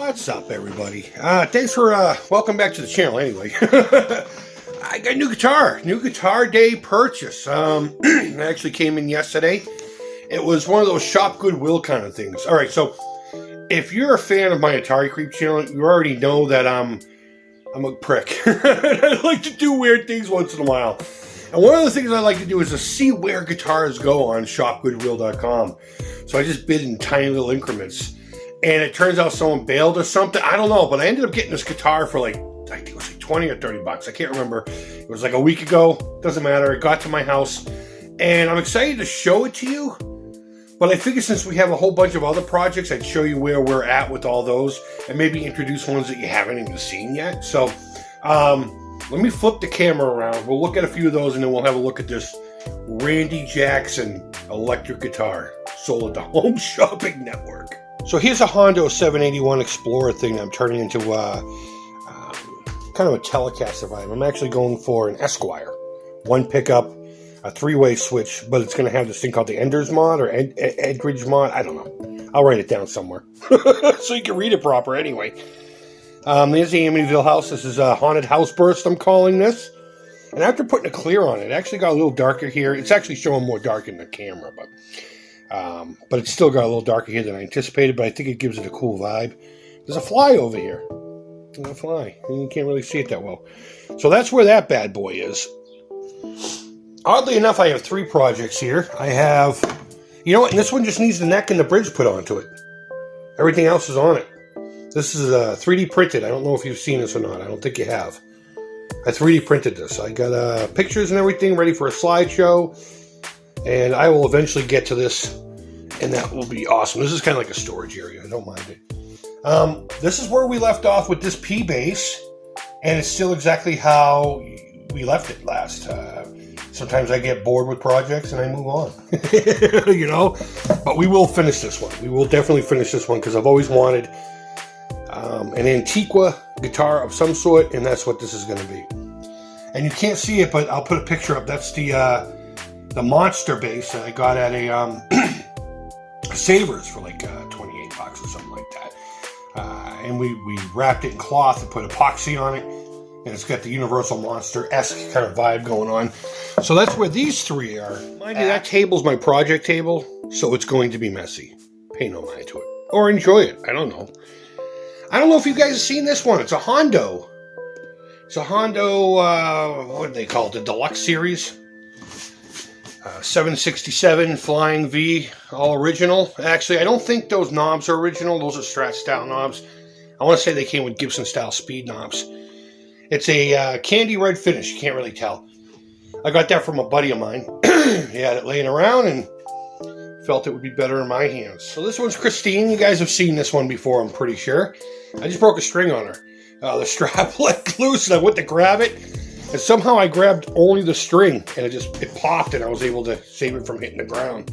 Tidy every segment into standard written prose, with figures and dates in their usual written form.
What's up, everybody? Thanks for welcome back to the channel. Anyway, I got a new guitar day purchase. It actually came in yesterday. It was one of those shop goodwill kind of things. All right, so if you're a fan of my Atari Creep channel, you already know that I'm a prick. I like to do weird things once in a while. And one of the things I like to do is to see where guitars go on shopgoodwill.com. So I just bid in tiny little increments. And it turns out someone bailed or something. I don't know, but I ended up getting this guitar for I think it was like 20 or 30 bucks. I can't remember. It was like a week ago. Doesn't matter. It got to my house. And I'm excited to show it to you. But I figured since we have a whole bunch of other projects, I'd show you where we're at with all those. And maybe introduce ones that you haven't even seen yet. So, let me flip the camera around. We'll look at a few of those and then we'll have a look at this Randy Jackson electric guitar sold at the Home Shopping Network. So here's a Hondo 781 Explorer thing that I'm turning into kind of a Telecaster vibe. I'm actually going for an Esquire. One pickup, a three-way switch, but it's going to have this thing called the Enders mod or Edridge mod. I don't know. I'll write it down somewhere so you can read it proper anyway. There's the Amityville house. This is a haunted house burst, I'm calling this. And after putting a clear on it actually got a little darker here. It's actually showing more dark in the camera, but it's still got a little darker here than I anticipated, but I think it gives it a cool vibe. There's a fly over here. There's a fly. You can't really see it that well. So that's where that bad boy is. Oddly enough, I have three projects here. I have, you know what, and this one just needs the neck and the bridge put onto it. Everything else is on it. This is 3D printed. I don't know if you've seen this or not. I don't think you have. I 3D printed this. I got pictures and everything ready for a slideshow. And I will eventually get to this. And that will be awesome. This is kind of like a storage area. I don't mind it. This is where we left off with this P bass. And it's still exactly how we left it last. Sometimes I get bored with projects and I move on. You know? But we will finish this one. We will definitely finish this one because I've always wanted an Antiqua guitar of some sort, and that's what this is going to be. And you can't see it, but I'll put a picture up. That's the monster bass that I got at a Savers for like 28 bucks or something like that. And we wrapped it in cloth and put epoxy on it, and it's got the Universal Monster-esque kind of vibe going on. So that's where these three are. Mind you, that table's my project table, so it's going to be messy. Pay no mind to it. Or enjoy it. I don't know. I don't know if you guys have seen this one. It's a Hondo. It's a Hondo, what do they call it? The Deluxe Series. 767 Flying V, all original. Actually, I don't think those knobs are original. Those are Strat style knobs. I want to say they came with Gibson style speed knobs. It's a candy red finish. You can't really tell. I got that from a buddy of mine. He had it laying around and felt it would be better in my hands. So this one's Christine. You guys have seen this one before, I'm pretty sure. I just broke a string on her. The strap let loose and I went to grab it. And somehow I grabbed only the string and it popped and I was able to save it from hitting the ground.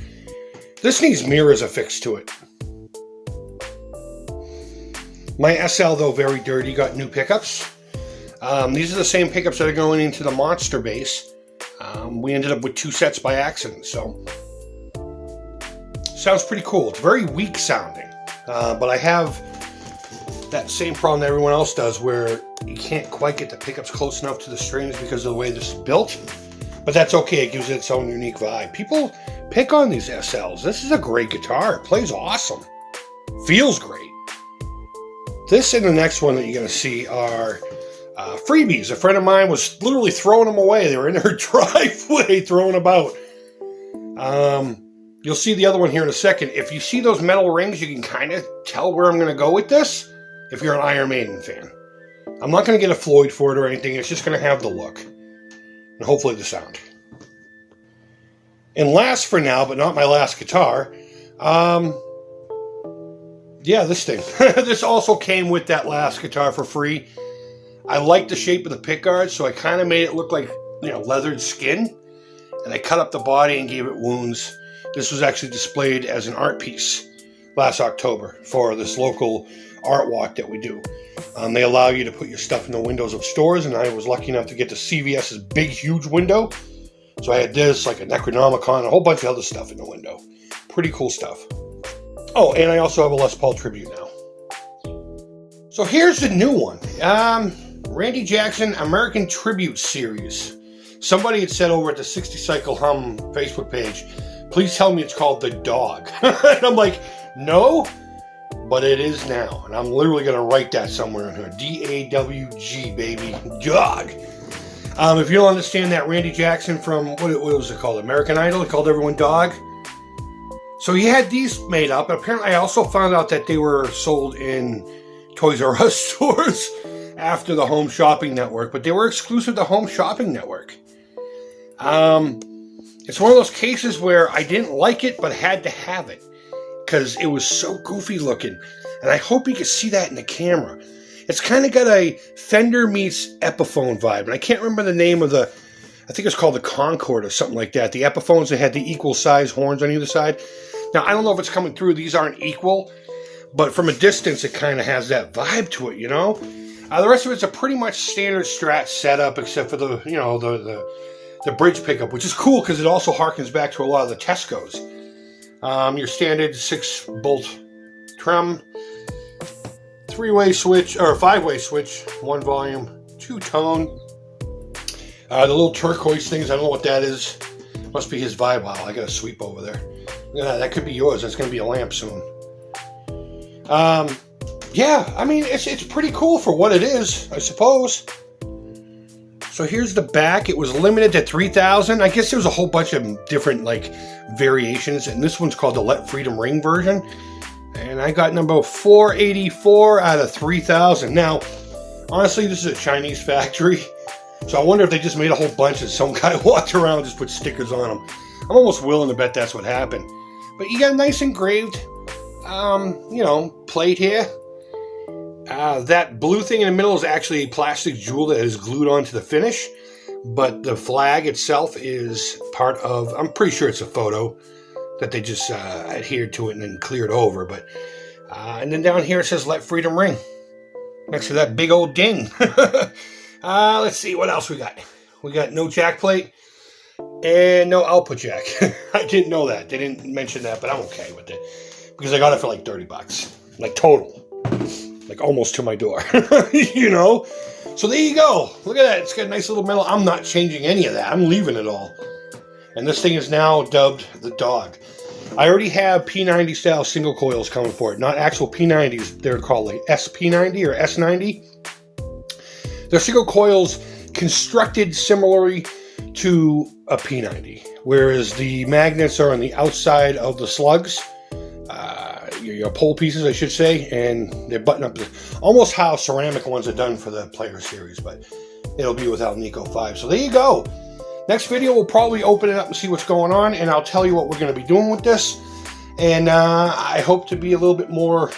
This needs mirrors affixed to it. My SL, though, very dirty, got new pickups. These are the same pickups that are going into the Monster bass. We ended up with two sets by accident, so sounds pretty cool. It's very weak sounding, but I have that same problem that everyone else does where you can't quite get the pickups close enough to the strings because of the way this is built. But that's okay. It gives it its own unique vibe. People pick on these SLs. This is a great guitar. It plays awesome. Feels great. This and the next one that you're going to see are freebies. A friend of mine was literally throwing them away. They were in her driveway throwing about. You'll see the other one here in a second. If you see those metal rings, you can kind of tell where I'm going to go with this if you're an Iron Maiden fan. I'm not going to get a Floyd for it or anything. It's just going to have the look. And hopefully the sound. And last for now, but not my last guitar, yeah, this thing. This also came with that last guitar for free. I like the shape of the pickguard, so I kind of made it look like, you know, leathered skin. And I cut up the body and gave it wounds. This was actually displayed as an art piece last October for this local art walk that we do. They allow you to put your stuff in the windows of stores, and I was lucky enough to get to CVS's big, huge window. So I had this, like a Necronomicon, a whole bunch of other stuff in the window. Pretty cool stuff. Oh, and I also have a Les Paul tribute now. So here's the new one. Randy Jackson American Tribute Series. Somebody had said over at the 60 Cycle Hum Facebook page, please tell me it's called The Dog. And I'm like, no, but it is now. And I'm literally going to write that somewhere in here. D-A-W-G, baby. Dog. If you don't understand that, Randy Jackson from, what was it called? American Idol? It called everyone Dog. So he had these made up. Apparently, I also found out that they were sold in Toys R Us stores after the Home Shopping Network, but they were exclusive to Home Shopping Network. It's one of those cases where I didn't like it, but had to have it because it was so goofy looking. And I hope you can see that in the camera. It's kind of got a Fender meets Epiphone vibe. And I can't remember the name of the, I think it's called the Concorde or something like that. The Epiphones that had the equal size horns on either side. Now, I don't know if it's coming through. These aren't equal. But from a distance, it kind of has that vibe to it, you know? The rest of it's a pretty much standard Strat setup, except for the, you know, the bridge pickup, which is cool because it also harkens back to a lot of the Tescos. Your standard 6-bolt trem, 3-way switch, or 5-way switch, 1 volume, 2 tone. The little turquoise things, I don't know what that is. Must be his vibe. Wow, I got a sweep over there. Yeah, that could be yours. That's going to be a lamp soon. Yeah, I mean, it's pretty cool for what it is, I suppose. So here's the back. It was limited to 3,000. I guess there was a whole bunch of different, like, variations, and this one's called the Let Freedom Ring version. And I got number 484 out of 3,000. Now, honestly, this is a Chinese factory, so I wonder if they just made a whole bunch and some guy walked around and just put stickers on them. I'm almost willing to bet that's what happened. But you got a nice engraved, you know, plate here. That blue thing in the middle is actually a plastic jewel that is glued onto the finish, but the flag itself is part of, I'm pretty sure it's a photo that they just adhered to it and then cleared over. But and then down here it says Let Freedom Ring next to that big old ding. Let's see what else we got. We got no jack plate and no output jack. I didn't know that. They didn't mention that, but I'm okay with it because I got it for like $30, like total. Like almost to my door, you know? So there you go. Look at that. It's got a nice little metal. I'm not changing any of that. I'm leaving it all. And this thing is now dubbed the Dog. I already have P90 style single coils coming for it. Not actual P90s. They're called like SP90 or S90. They're single coils constructed similarly to a P90. Whereas the magnets are on the outside of the slugs. Your pole pieces, I should say, and they're buttoned up almost how ceramic ones are done for the Player Series, but it'll be without Nico 5. So there you go. Next video, we'll probably open it up and see what's going on, and I'll tell you what we're going to be doing with this. And I hope to be a little bit more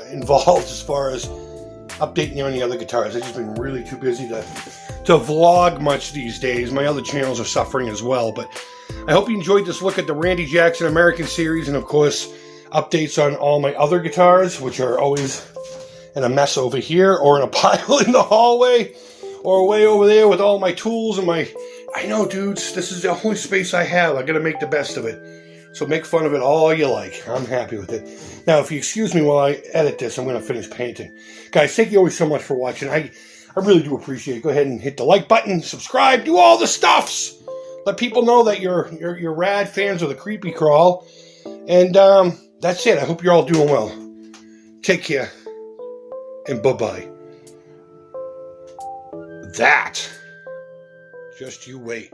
involved as far as updating you on the other guitars. I've just been really too busy to vlog much these days. My other channels are suffering as well, but I hope you enjoyed this look at the Randy Jackson American Series, and of course, updates on all my other guitars, which are always in a mess over here, or in a pile in the hallway, or way over there with all my tools and my... I know, dudes, this is the only space I have. I gotta make the best of it. So make fun of it all you like. I'm happy with it. Now, if you excuse me while I edit this, I'm gonna finish painting. Guys, thank you always so much for watching. I really do appreciate it. Go ahead and hit the like button, subscribe, do all the stuffs. Let people know that you're rad fans of the Creepy Crawl. And, that's it. I hope you're all doing well. Take care. And bye-bye. That. Just you wait.